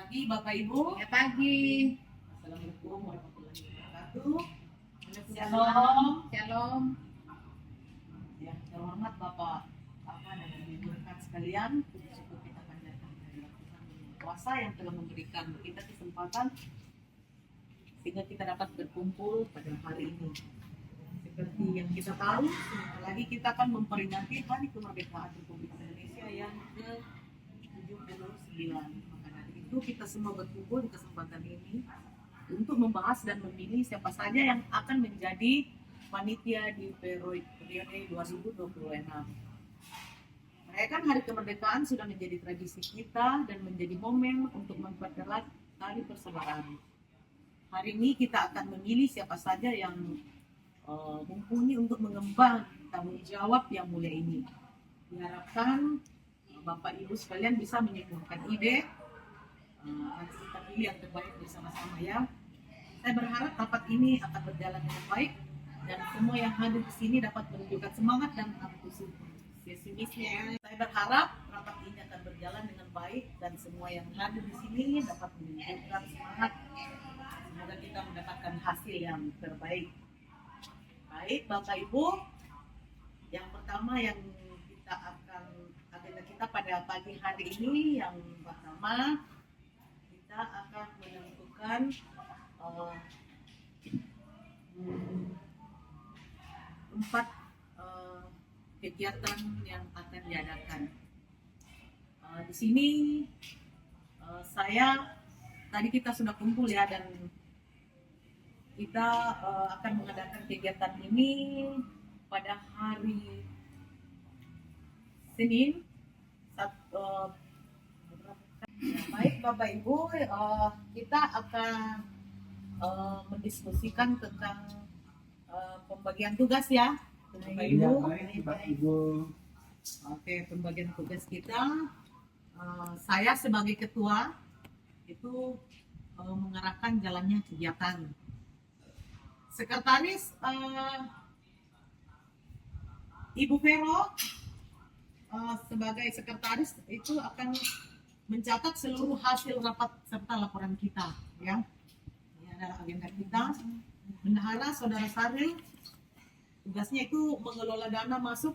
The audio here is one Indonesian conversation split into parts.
pagi Bapak Ibu. Selamat pagi. Assalamualaikum warahmatullahi wabarakatuh. Shalom. Shalom. Yang terhormat Bapak dan Ibu rekan sekalian, syukur kita panjatkan kehadirat Tuhan yang kuasa yang telah memberikan kita kesempatan sehingga kita dapat berkumpul pada hari ini. Seperti yang kita tahu, sebentar lagi kita akan memperingati Hari Kemerdekaan Republik Indonesia yang ke-79. Maka dari itu kita semua berkumpul di kesempatan ini untuk membahas dan memilih siapa saja yang akan menjadi panitia di periode 2026. Merayakan Hari Kemerdekaan sudah menjadi tradisi kita dan menjadi momen untuk mempererat tali persaudaraan. Hari ini kita akan memilih siapa saja yang mumpuni untuk mengemban tanggung jawab yang mulia ini. Diharapkan Bapak Ibu sekalian bisa menyimpulkan ide dan kita pilih yang terbaik bersama-sama ya. Saya berharap rapat ini akan berjalan dengan baik dan semua yang hadir di sini dapat menunjukkan semangat dan antusiasme. Saya berharap rapat ini akan berjalan dengan baik dan semua yang hadir di sini dapat menunjukkan semangat. Semoga kita mendapatkan hasil yang terbaik. Baik Bapak Ibu, yang pertama yang kita akan agenda kita pada pagi hari ini, yang pertama kita akan menentukan empat kegiatan yang akan diadakan. Di sini tadi kita sudah kumpul ya, dan kita akan mengadakan kegiatan ini pada hari Senin. Baik Bapak Ibu, kita akan mendiskusikan tentang pembagian tugas ya, Bapak Ibu. Baik, Bapak Ibu. Oke, pembagian tugas kita. Saya sebagai ketua itu mengarahkan jalannya kegiatan. Sekretaris Ibu Vero sebagai sekretaris itu akan mencatat seluruh hasil rapat serta laporan kita ya. Ini adalah agenda kita. Bendahara Saudara Saril tugasnya itu mengelola dana masuk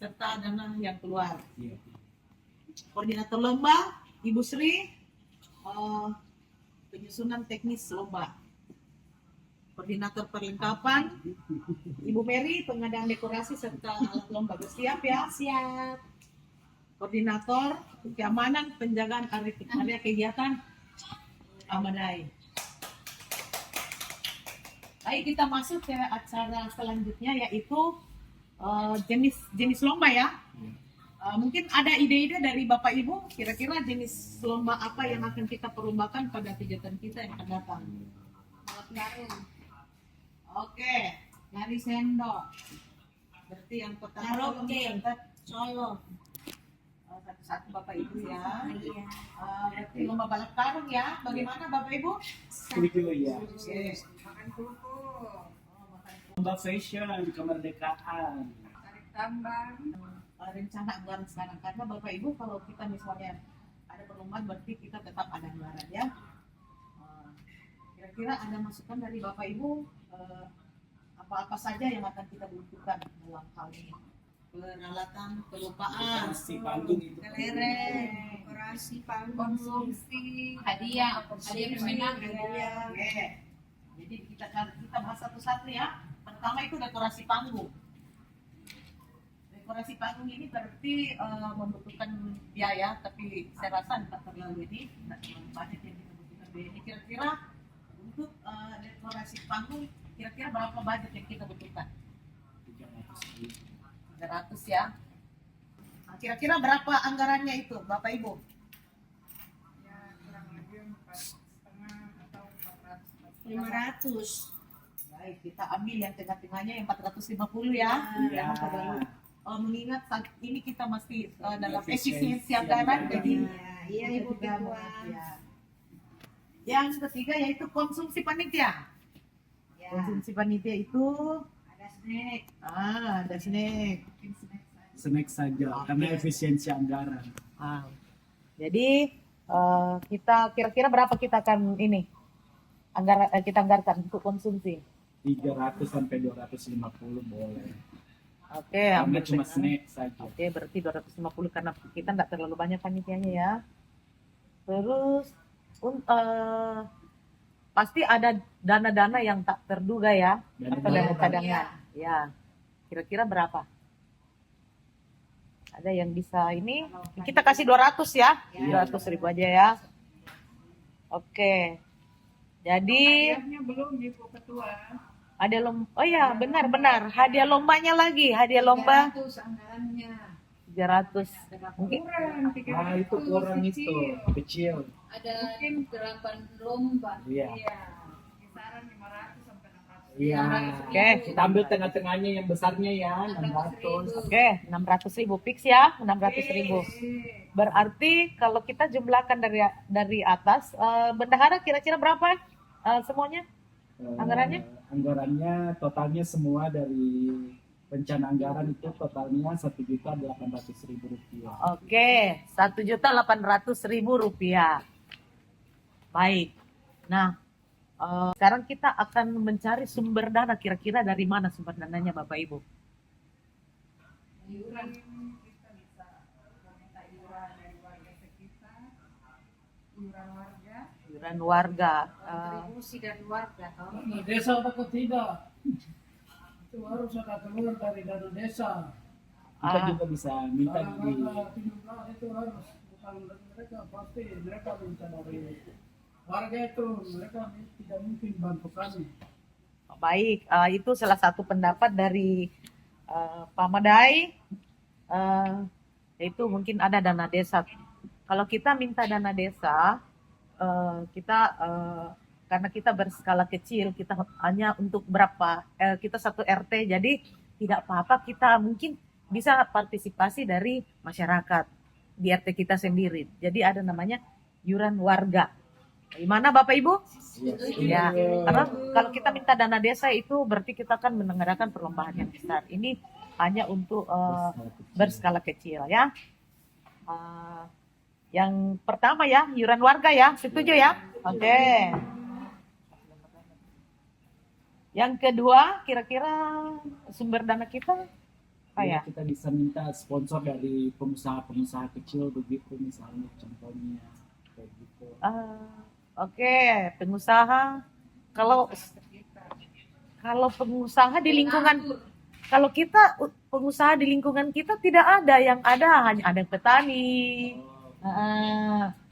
serta dana yang keluar. Koordinator lomba Ibu Sri penyusunan teknis lomba. Koordinator perlengkapan Ibu Mary pengadaan dekorasi serta alat lomba. Bersiap ya? Siap. Koordinator keamanan penjagaan area kegiatan Amadai. Baik, kita masuk ke acara selanjutnya, yaitu jenis lomba ya. Mungkin ada ide-ide dari Bapak Ibu, kira-kira jenis lomba apa yang akan kita perlombakan pada kegiatan kita yang akan datang. Oke, Lari sendok. berarti yang pertama Solo. satu-satu Bapak Ibu ya. Iya. Berarti lomba balap karung ya. Bagaimana Bapak Ibu? Setuju ya. Oke. Makan kerupuk. Lomba fashion kemerdekaan. Tarik tambang. Rencana anggaran sekarang, karena Bapak Ibu kalau kita misalnya ada perlombaan berarti kita tetap ada anggaran ya. Kira-kira ada masukan dari Bapak Ibu apa-apa saja yang akan kita butuhkan dalam hal ini? Peralatan, kelupaan, Si panggung itu. Kelereng. Dekorasi panggung. Konsumsi. Hadiah pemenang. Oke. Jadi kita bahas satu-satu ya. Pertama itu dekorasi panggung. Dekorasi panggung ini berarti membutuhkan biaya, tapi saya rasa tidak terlalu banyak yang kita butuhkan biaya ini. Kira-kira untuk dekorasi panggung, kira-kira berapa budget yang kita butuhkan? 300 ya. Nah, kira-kira berapa anggarannya itu, Bapak Ibu? Ya, kurang lebih 4,5 atau 400. Baik, kita ambil yang tengah-tengahnya yang 450 ya. Ya. Mengingat saat ini kita masih dalam efisiensi anggaran, jadi Iya, Ibu juga Ketua. ya. Yang ketiga yaitu konsumsi panitia. Ya. Konsumsi panitia itu Ada snack. ada snack. Snack saja, karena efisiensi anggaran. Jadi kita kira-kira berapa kita akan ini kita anggarkan untuk konsumsi? 300 sampai 250 boleh. Oke, Karena ambil cuma dengan- snack saja. Oke, berarti 250 karena kita nggak terlalu banyak panitianya ya. Terus pasti ada dana-dana yang tak terduga ya, Dana atau dana darurat. cadangan. Ya, kira-kira berapa? Ada yang bisa ini? Kita kasih 200 ya, Iya. 200.000 aja ya. Oke, jadi Hadiahnya belum Ibu Ketua. ada lomba. Oh ya, benar-benar. Hadiah lombanya lagi, hadiah lomba 300 anggarannya. 300. Mungkin Kurang 300. Nah, itu kurang itu, kecil. Ada 8 lomba. Iya. Iya. Kisaran 500 sampai 600. Iya. Oke. Kita ambil tengah-tengahnya yang besarnya ya, 600. Oke, 600.000 fix ya, 600.000. Berarti kalau kita jumlahkan dari atas, bendahara kira-kira berapa semuanya? Anggarannya? Anggarannya totalnya semua dari rencana anggaran itu totalnya 1.800.000 rupiah. Oke, 1.800.000 rupiah. Baik. Nah, sekarang kita akan mencari sumber dana. Kira-kira dari mana sumber dananya, Bapak Ibu? Iuran kita bisa meminta iuran dari warga sekitar, iuran warga, Iuran warga. kontribusi dari warga. Toh. Nah, desa atau tidak? Itu harus ada keluar dari dana desa. Kita Ah. juga bisa minta Karena di timnas itu harus bukan dari mereka, pasti mereka minta dari warga itu, mereka tidak mungkin bantu kami. Baik, itu salah satu pendapat dari Pak Madai, yaitu mungkin ada dana desa. Kalau kita minta dana desa, kita karena kita berskala kecil, kita hanya untuk berapa, kita satu RT, jadi tidak apa-apa kita mungkin bisa partisipasi dari masyarakat di RT kita sendiri. Jadi ada namanya iuran warga. Gimana Bapak Ibu? Ya, karena kalau kita minta dana desa itu berarti kita akan menyelenggarakan perlombaan yang besar. Ini hanya untuk berskala kecil ya. Yang pertama ya, iuran warga ya, setuju ya? Oke. Yang kedua, kira-kira sumber dana kita apa ya? kita bisa minta sponsor dari pengusaha-pengusaha kecil begitu misalnya contohnya kayak gitu. Oke, pengusaha. Kalau pengusaha di lingkungan, kalau kita pengusaha di lingkungan kita tidak ada, yang ada hanya ada petani.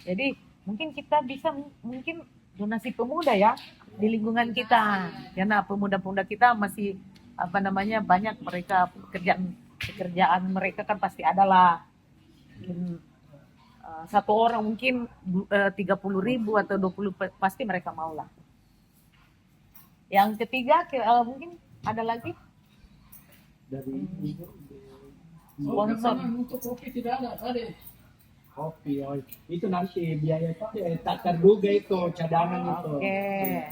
Jadi mungkin kita bisa mungkin donasi pemuda ya di lingkungan kita, karena pemuda-pemuda kita masih banyak mereka pekerjaan mereka kan pasti ada lah. Satu orang mungkin 30.000 atau 20 pasti mereka mau lah. Yang ketiga mungkin ada lagi Dari sponsor. Untuk kopi tidak ada tadi. kopi, itu nanti biaya tak terduga itu cadangan itu. Oke.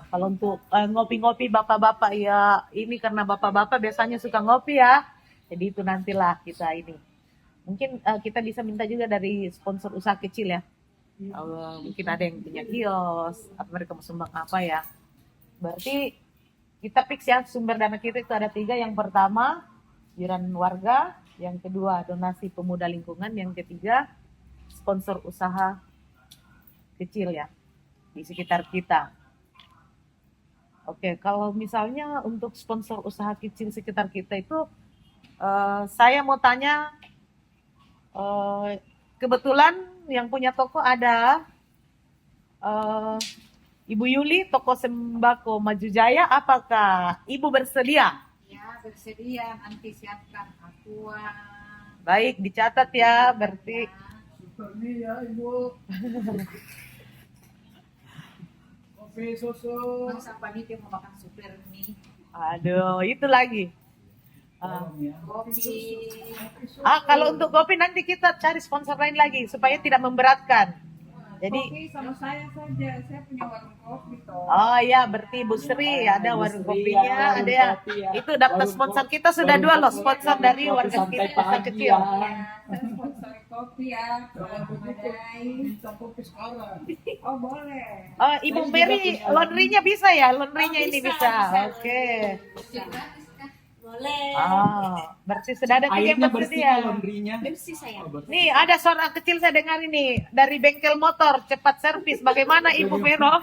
Kalau untuk ngopi-ngopi bapak-bapak ya, ini karena bapak-bapak biasanya suka ngopi ya. Jadi itu nantilah kita ini. Mungkin kita bisa minta juga dari sponsor usaha kecil ya. Mungkin ada yang punya kios, atau mereka mau sumbang apa ya. Berarti kita fix ya, sumber dana kita itu ada 3. Yang pertama, iuran warga. Yang kedua, donasi pemuda lingkungan. Yang ketiga, sponsor usaha kecil ya, di sekitar kita. Oke, kalau misalnya untuk sponsor usaha kecil sekitar kita itu, saya mau tanya, kebetulan yang punya toko ada Ibu Yuli, toko sembako Maju Jaya. Apakah Ibu bersedia? Ya, bersedia nanti siapkan aqua. Baik, dicatat ya. Berarti Super nih ya Ibu. Kopi susu. Masa panitia mau makan super nih. aduh, itu lagi. Tolong ya. Kopi. Kalau untuk kopi nanti kita cari sponsor lain lagi supaya tidak memberatkan. Jadi Kopi sama saya saja. Saya punya warung kopi toh. oh iya, berarti Bu Sri ada Bu warung Sri, kopinya, warung ada ya. kopi ya. Itu daftar Warung sponsor kopi- kita sudah warung 2 loh, kopi- sponsor warung dari kopi warga santai kita pagi kecil. ya. Saya sponsori kopi ya. Kalau begitu Madai. minta kopi sekarang. Oh boleh. Oh, Ibu Saya juga Mary, punya laundry-nya bisa ya? Laundry-nya Oh, ini bisa, bisa. bisa. Oke. Bersih gratis kah? Boleh. Ah, bersih sudah ada tiga yang Airnya bersih bersedia. kan laundry-nya? Bersih sayang. Oh, bersih. Nih, ada seorang kecil saya dengar ini dari bengkel motor cepat servis. Bagaimana Ibu Vero?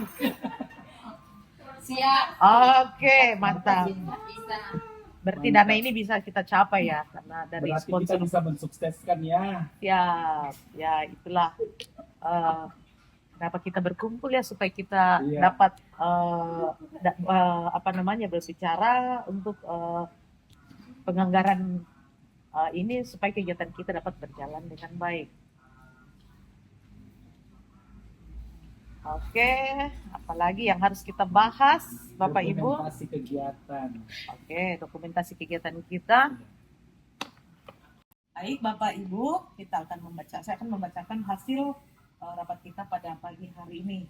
Siap. Oke, mantap. Bisa. Berarti dana ini bisa kita capai ya karena dari Berarti kita sponsor. bisa mensukseskan ya. Ya itulah kenapa kita berkumpul ya supaya kita Iya. dapat berbicara untuk penganggaran ini supaya kegiatan kita dapat berjalan dengan baik. Oke, apalagi yang harus kita bahas, Bapak Ibu? Dokumentasi kegiatan. Oke, dokumentasi kegiatan kita. Baik, Bapak Ibu, saya akan membacakan hasil rapat kita pada pagi hari ini.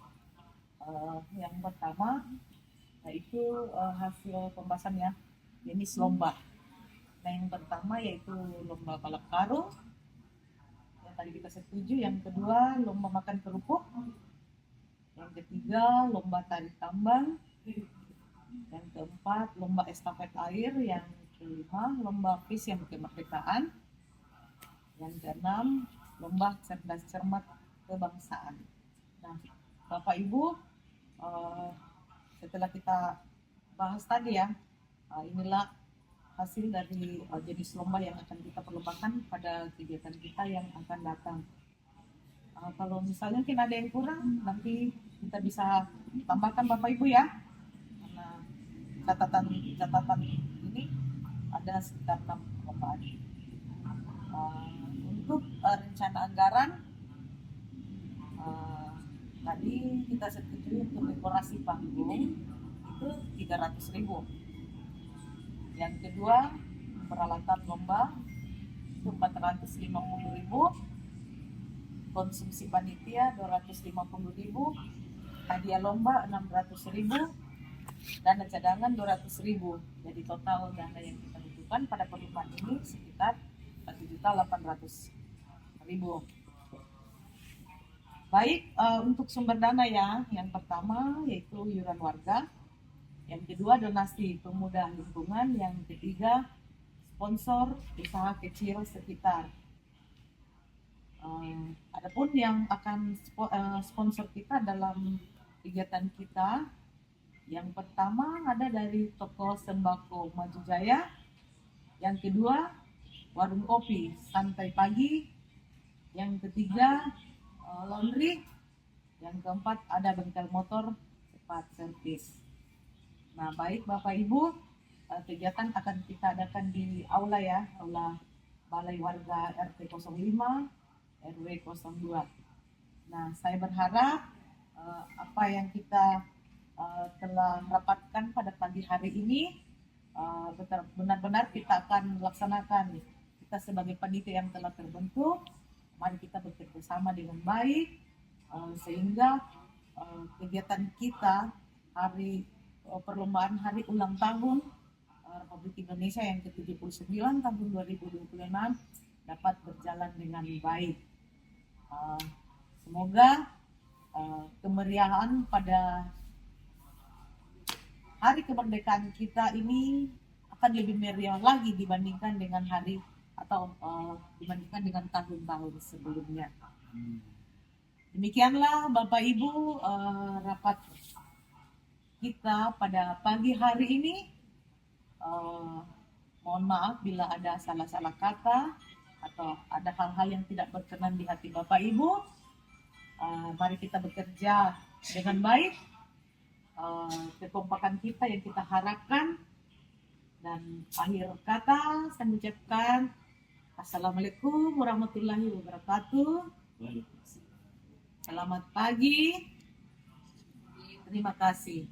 Yang pertama, yaitu hasil pembahasan ya, jenis lomba. Nah, yang pertama yaitu lomba balap karung, yang tadi kita setuju. Yang kedua, lomba makan kerupuk. Yang ketiga, lomba tarik tambang. Yang keempat, lomba estafet air. Yang kelima, lomba kuis yang kemerdekaan. Yang keenam, lomba cerdas cermat kebangsaan. Nah, Bapak Ibu, setelah kita bahas tadi ya, inilah hasil dari jenis lomba yang akan kita perlombakan pada kegiatan kita yang akan datang. Kalau misalnya mungkin ada yang kurang, nanti kita bisa tambahkan Bapak Ibu ya. Karena catatan ini ada sekitar 6 perlombaan. Untuk rencana anggaran, tadi kita setujui untuk dekorasi panggung itu 300.000. Yang kedua, peralatan lomba itu 450.000. Konsumsi panitia 250.000, hadiah lomba 600.000, dana cadangan 200.000. Jadi total dana yang kita butuhkan pada perlombaan ini sekitar 1.800.000. Baik, untuk sumber dana ya, yang pertama yaitu iuran warga, yang kedua donasi pemuda lingkungan, yang ketiga sponsor usaha kecil sekitar. Adapun yang akan sponsor kita dalam kegiatan kita, yang pertama ada dari toko sembako Maju Jaya, yang kedua warung kopi Santai Pagi, yang ketiga laundry, yang keempat ada bengkel motor cepat servis. Nah, baik Bapak Ibu, kegiatan akan kita adakan di aula ya, aula Balai Warga RT 05 RW 02. Nah, saya berharap apa yang kita telah rapatkan pada pagi hari ini benar-benar kita akan laksanakan. Kita sebagai panitia yang telah terbentuk, mari kita bekerja sama dengan baik sehingga kegiatan kita perlombaan hari ulang tahun Republik Indonesia yang ke-79 tahun 2026 dapat berjalan dengan baik. Semoga kemeriahan pada hari kemerdekaan kita ini akan lebih meriah lagi dibandingkan dengan dibandingkan dengan tahun-tahun sebelumnya. Demikianlah Bapak Ibu rapat kita pada pagi hari ini. Mohon maaf bila ada salah-salah kata atau ada hal-hal yang tidak berkenan di hati Bapak Ibu. Mari kita bekerja dengan baik. Kekompakan kita yang kita harapkan. Dan akhir kata saya mengucapkan Assalamualaikum warahmatullahi wabarakatuh. Selamat pagi. Terima kasih.